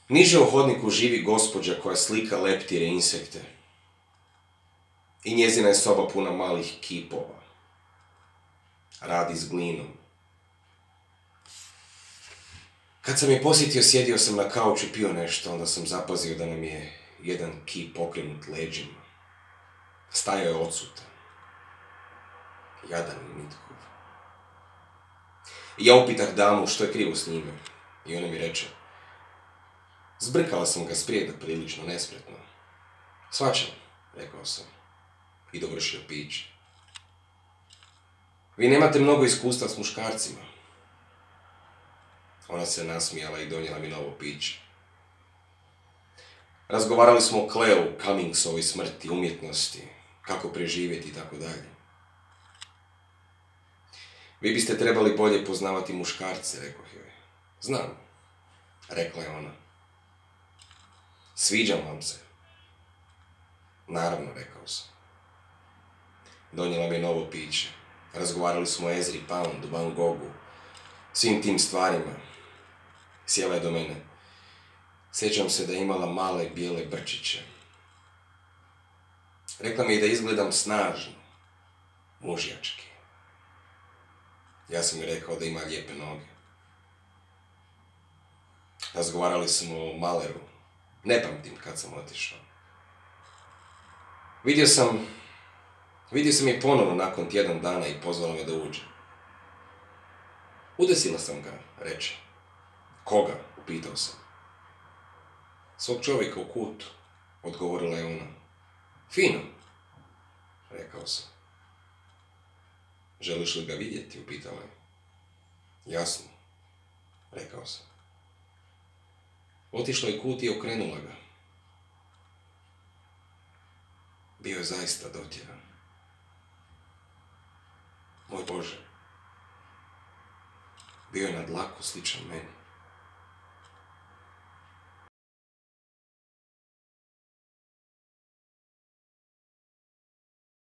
Niže u hodniku živi gospođa koja slika leptire i insekte. I njezina je soba puna malih kipova. Radi s glinom. Kad sam je posjetio, sjedio sam na kauču i pio nešto, onda sam zapazio da nam je jedan kip okrenut leđima. Stajao je odsutan. Jadan i nitkov. I ja upitah damu što je krivo s njime. I ona mi reče: zbrkala sam ga sprijeda prilično nespretno. Shvaćam, rekao sam. I dovršio piće. Vi nemate mnogo iskustva s muškarcima. Ona se nasmijala i donijela mi novo piće. Razgovarali smo o Cleu, Cummingsovoj smrti, umjetnosti, kako preživjeti i tako dalje. Vi biste trebali bolje poznavati muškarce, rekoh joj. Znam, rekla je ona. Sviđam vam se. Naravno, rekao sam. Donijela mi je novo piće. Razgovarali smo o Ezri Pound, Van Goghu, svim tim stvarima. Sjela je do mene. Sjećam se da je imala male bijele brčiće. Rekla mi je da izgledam snažno, mužjački. Ja sam mi rekao da ima lijepe noge. Razgovarali smo o Maleru. Ne pamtim kad sam otišao. Vidio sam je ponovno nakon tjedan dana i pozvala me da uđe. Udesila sam ga, reče. Koga? Upitao sam. Svog čovjeka u kutu, odgovorila je ona. Fino, rekao sam. Želiš li ga vidjeti? Upitala je. Jasno, rekao sam. Otišla je kut i okrenula ga. Bio je zaista dotjeran. Moj Bože, bio je na dlaku sličan meni.